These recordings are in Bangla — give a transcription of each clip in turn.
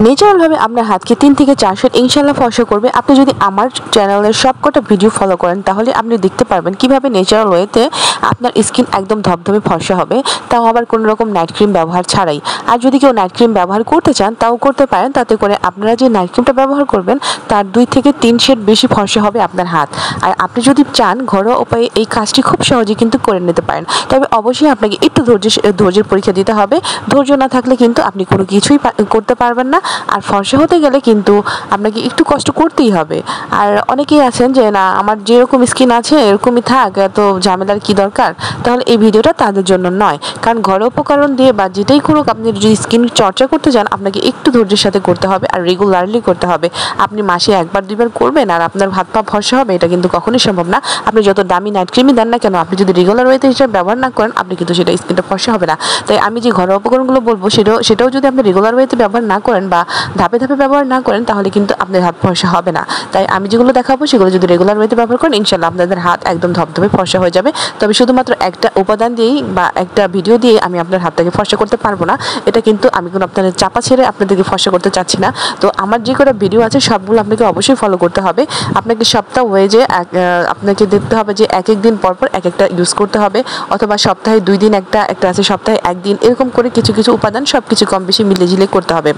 ন্যাচারাল ভাবে আপনার হাতকে 3 থেকে 4 সেট ইনশাআল্লাহ ফর্সা করবে। আপনি যদি আমার চ্যানেলের সবকটা ভিডিও ফলো করেন তাহলে আপনি দেখতে পারবেন কিভাবে ন্যাচারাল ওয়েতে আপনার স্কিন একদম ধবধবে ফর্সা হবে, তাও আবার কোনো রকম নাইট ক্রিম ব্যবহার ছাড়াই। আর যদি কেউ নাইট ক্রিম ব্যবহার করতে চান তাও করতে পারেন, তাতে করে আপনারা যে নাইট ক্রিমটা ব্যবহার করবেন তার 2 থেকে 3 শেড বেশি ফর্সা হবে আপনার হাত। আর আপনি যদি চান ঘরোয়া উপায়ে এই কাজটি খুব সহজেই কিন্তু করে নিতে পারেন, তবে অবশ্যই আপনাকে একটু ধৈর্যের পরীক্ষা দিতে হবে। ধৈর্য না থাকলে কিন্তু আপনি কোনো কিছুই করতে পারবেন না। আর ফর্সা হতে গেলে কিন্তু আপনাকে একটু কষ্ট করতেই হবে। আর অনেকেই আছেন যে না আমার যেরকম স্কিন আছে এরকমই থাক, এত ঝামেলার কি দরকার, তাহলে এই ভিডিওটা তাদের জন্য নয়। কারণ ঘরোয়া উপকরণ দিয়ে বা যেটাই করুক আপনি যদি স্কিন চর্চা করতে চান আপনাকে একটু ধৈর্যের সাথে করতে হবে আর রেগুলারলি করতে হবে। আপনি মাসে 1-2 বার করবেন আর আপনার হাত পা ফর্সা হবে, এটা কিন্তু কখনোই সম্ভব না। আপনি যত দামি নাইট ক্রিমই দেন না কেন, আপনি যদি রেগুলার ওয়েতে হিসেবে ব্যবহার না করেন আপনি কিন্তু সেটা স্কিনটা ফর্সা হবে না। তাই আমি যে ঘরোয়া উপকরণগুলো বলবো সেটাও যদি আপনি রেগুলার ওয়েতে ব্যবহার না করেন বা ধাপে ধাপে ব্যবহার না করেন তাহলে কিন্তু আপনার হাত ফর্সা হবে না। তাই আমি যেগুলো দেখাবো সেগুলো যদি রেগুলার ওয়েতে ব্যবহার করেন ইনশাআল্লাহ আপনাদের হাত একদম ধবধবে ফর্সা হয়ে যাবে। তবে শুধুমাত্র একটা উপাদান দিয়েই বা একটা ভিডিও দিয়ে আমি আপনার হাতটাকে ফর্সা করতে পারবো না। এটা কিন্তু আমি কোনো আপনাদের চাপা ছেড়ে আপনাদেরকে ফর্সা করতে চাচ্ছি না। তো আমার যে কটা ভিডিও আছে সবগুলো আপনাকে অবশ্যই ফলো করতে হবে। আপনাকে সপ্তাহ ওয়েজে আপনাকে দেখতে হবে যে এক দিন পর পর একটা ইউজ করতে হবে, অথবা সপ্তাহে 2 দিন একটা আছে সপ্তাহে 1 দিন, এরকম করে কিছু কিছু উপাদান সব কিছু কম বেশি মিলেঝিলে করতে হবে।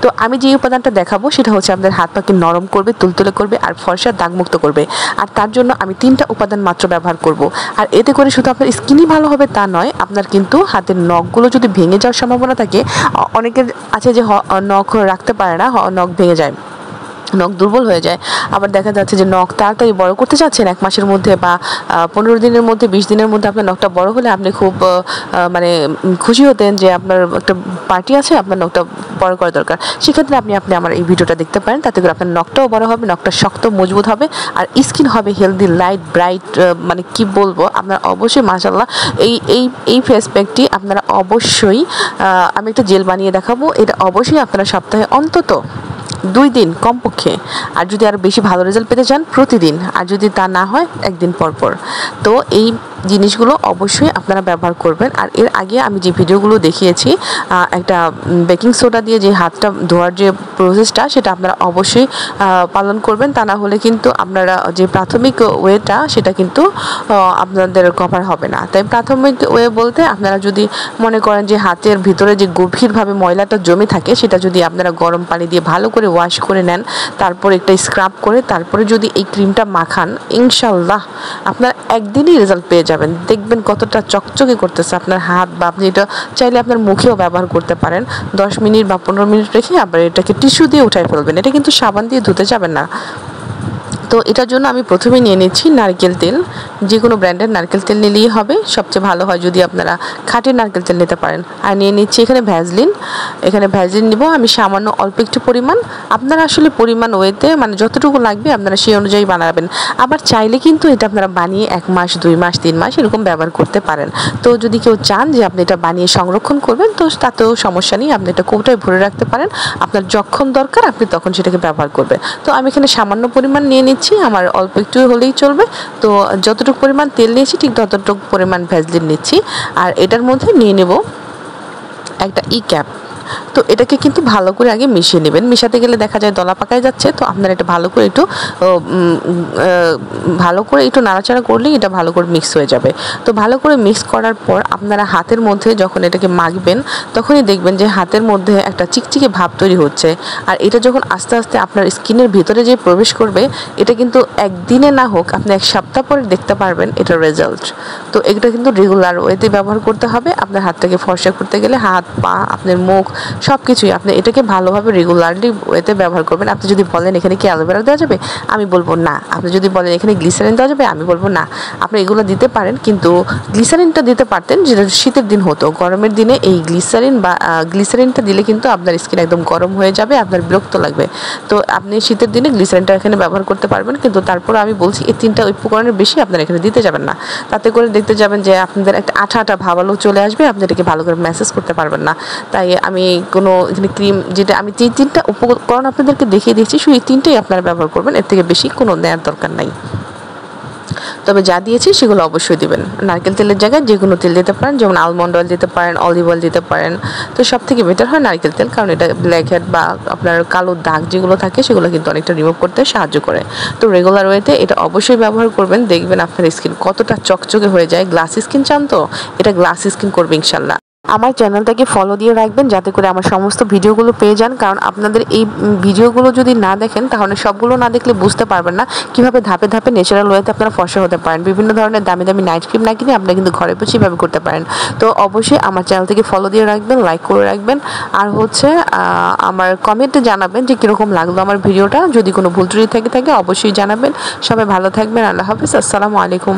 তো আমি যে উপাদানটা দেখাবো সেটা হচ্ছে আপনাদের হাত পাকে নরম করবে, তুলতুলে করবে আর ফর্সা দাগমুক্ত করবে। আর তার জন্য আমি 3টা উপাদান মাত্র ব্যবহার করব। আর এতে করে শুধু আপনার স্কিনই ভালো হবে তা নয়, আপনার কিন্তু হাতের নখগুলো যদি ভেঙে যাওয়ার সম্ভাবনা থাকে, অনেকের আছে যে নখ রাখতে পারে না, নখ ভেঙে যায়, নখ দুর্বল হয়ে যায়। আবার দেখা যাচ্ছে যে নখ তাড়াতাড়ি বড় করতে চাচ্ছেন 1 মাসের মধ্যে বা 15 দিনের মধ্যে 20 দিনের মধ্যে আপনার নখটা বড় হলে আপনি খুব মানে খুশি হতেন যে আপনার একটা পার্টি আছে, আপনার নখটা বড় করা দরকার। সেক্ষেত্রে আপনি আমার এই ভিডিওটা দেখতে পারেন, তাতে করে আপনার নখটাও বড় হবে, নখটা শক্ত মজবুত হবে আর স্কিন হবে হেলদি, লাইট, ব্রাইট। মানে কি বলবো, আপনার অবশ্যই মাশাআল্লাহ এই ফেস প্যাকটি আপনারা অবশ্যই, আমি একটা জেল বানিয়ে দেখাবো, এটা অবশ্যই আপনারা সপ্তাহে অন্তত 2 দিন কমপক্ষে, আর যদি আরও বেশি ভালো রেজাল্ট পেতে চান প্রতিদিন, আর যদি তা না হয় 1 দিন পর পর। তো এই জিনিসগুলো অবশ্যই আপনারা ব্যবহার করবেন। আর এর আগে আমি যে ভিডিওগুলো দেখিয়েছি একটা বেকিং সোডা দিয়ে যে হাতটা ধোয়ার যে প্রসেসটা, সেটা আপনারা অবশ্যই পালন করবেন। তা না হলে কিন্তু আপনারা যে প্রাথমিক ওয়েটা সেটা কিন্তু আপনাদের কভার হবে না। তাই প্রাথমিক ওয়ে বলতে আপনারা যদি মনে করেন যে হাতের ভিতরে যে গভীরভাবে ময়লাটা জমে থাকে সেটা যদি আপনারা গরম পানি দিয়ে ভালো করে ওয়াশ করে নেন, তারপর একটা স্ক্রাব করে তারপরে যদি এই ক্রিমটা মাখান, ইনশাআল্লাহ আপনার একদিনই রেজাল্ট পেয়ে যাবেন। দেখবেন কতটা চকচকে করতেছে আপনার হাত। বা আপনি এটা চাইলে আপনার মুখেও ব্যবহার করতে পারেন, 10 মিনিট বা 15 মিনিট রেখে আবার এটাকে টিস্যু দিয়ে উঠাই ফেলবেন। এটা কিন্তু সাবান দিয়ে ধুতে যাবেন না। তো এটার জন্য আমি প্রথমে নিয়ে নিচ্ছি নারকেল তেল। যে কোনো ব্র্যান্ডের নারকেল তেল নিলেই হবে, সবচেয়ে ভালো হয় যদি আপনারা খাঁটি নারকেল তেল নিতে পারেন। আর নিয়ে নিচ্ছি এখানে ভ্যাসলিন নিব আমি সামান্য অল্প একটু পরিমাণ। আপনারা আসলে পরিমাণ ওয়েতে মানে যতটুকু লাগবে আপনারা সেই অনুযায়ী বানাবেন। আবার চাইলে কিন্তু এটা আপনারা বানিয়ে 1 মাস 2 মাস 3 মাস এরকম ব্যবহার করতে পারেন। তো যদি কেউ চান যে আপনি এটা বানিয়ে সংরক্ষণ করবেন তো তাতেও সমস্যা নেই, আপনি এটা কৌটায় ভরে রাখতে পারেন। আপনার যখন দরকার আপনি তখন সেটাকে ব্যবহার করবেন। তো আমি এখানে সামান্য পরিমাণ নিয়ে নিচ্ছি, আমার অল্প একটু হলেই চলবে। তো যতটুকু পরিমাণ তেল নিয়েছি ঠিক ততটুকু পরিমাণ ভ্যাসলিন নিচ্ছি। আর এটার মধ্যে নিয়ে নেব একটা ক্যাপ। তো এটাকে কিন্তু ভালো করে আগে মিশিয়ে নেবেন। মিশাতে গেলে দেখা যায় দলা পাকায় যাচ্ছে, তো আপনারা এটা ভালো করে একটু নাড়াচাড়া করলেই এটা ভালো করে মিক্স হয়ে যাবে। তো ভালো করে মিক্স করার পর আপনারা হাতের মধ্যে যখন এটাকে মাখবেন তখনই দেখবেন যে হাতের মধ্যে একটা চিকচিকে ভাব তৈরি হচ্ছে। আর এটা যখন আস্তে আস্তে আপনার স্কিনের ভিতরে যে প্রবেশ করবে, এটা কিন্তু একদিনে না হোক আপনি 1 সপ্তাহ পরে দেখতে পারবেন এটার রেজাল্ট। তো এটা কিন্তু রেগুলার ওয়েতে ব্যবহার করতে হবে। আপনার হাতটাকে ফর্সা করতে গেলে হাত পা আপনার মুখ সব কিছুই আপনি এটাকে ভালোভাবে রেগুলারলি ওয়েতে ব্যবহার করবেন। আপনি যদি বলেন এখানে কি অ্যালোভেরা দেওয়া যাবে, আমি বলবো না। আপনি যদি বলেন এখানে গ্লিসারিন দেওয়া যাবে, আমি বলবো না। আপনি এগুলো দিতে পারেন, কিন্তু গ্লিসারিনটা দিতে পারতেন যেটা শীতের দিন হতো। গরমের দিনে এই গ্লিসারিনটা দিলে কিন্তু আপনার স্কিন একদম গরম হয়ে যাবে, আপনার বিরক্ত লাগবে। তো আপনি শীতের দিনে গ্লিসারিনটা এখানে ব্যবহার করতে পারবেন, কিন্তু তারপর আমি বলছি এই 3টা উপকরণের বেশি আপনারা এখানে দিতে যাবেন না। তাতে করে দেখতে যাবেন যে আপনাদের একটা আঠা আঠা ভাবালো চলে আসবে, আপনি এটাকে ভালো করে ম্যাসেজ করতে পারবেন না। তাই আমি কোনো এখানে ক্রিম, যেটা আমি যে 3টা উপকরণ আপনাদেরকে দেখিয়ে দিচ্ছি শুধু এই 3টাই আপনারা ব্যবহার করবেন, এর থেকে বেশি কোনো নেওয়ার দরকার নাই। তবে যা দিয়েছি সেগুলো অবশ্যই দিবেন। নারকেল তেলের জায়গায় যে কোনো তেল দিতে পারেন, যেমন আলমন্ড অয়েল দিতে পারেন, অলিভ অয়েল দিতে পারেন। তো সব থেকে বেটার হয় নারকেল তেল, কারণ এটা ব্ল্যাক হেড বা আপনার কালো দাগ যেগুলো থাকে সেগুলো কিন্তু অনেকটা রিমুভ করতে সাহায্য করে। তো রেগুলার ওয়েতে এটা অবশ্যই ব্যবহার করবেন, দেখবেন আপনার স্কিন কতটা চকচকে হয়ে যায়। গ্লাস স্কিন চান তো, এটা গ্লাস স্কিন করবে ইনশাল্লাহ। আমার চ্যানেলটাকে ফলো দিয়ে রাখবেন যাতে করে আমার সমস্ত ভিডিওগুলো পেয়ে যান, কারণ আপনাদের এই ভিডিওগুলো যদি না দেখেন তাহলে সবগুলো না দেখলে বুঝতে পারবেন না কীভাবে ধাপে ধাপে ন্যাচারাল ওয়েতে আপনারা ফর্সা হতে পারেন। বিভিন্ন ধরনের দামি দামি নাইট ক্রিম না কিনে আপনারা কিন্তু ঘরে বসে এভাবে করতে পারেন। তো অবশ্যই আমার চ্যানেলটাকে ফলো দিয়ে রাখবেন, লাইক করে রাখবেন, আর হচ্ছে আমার কমেন্টে জানাবেন যে কীরকম লাগলো আমার ভিডিওটা। যদি কোনো ভুল ত্রুটি থেকে থাকে অবশ্যই জানাবেন। সবাই ভালো থাকবেন। আল্লাহ হাফিজ। আসসালামু আলাইকুম।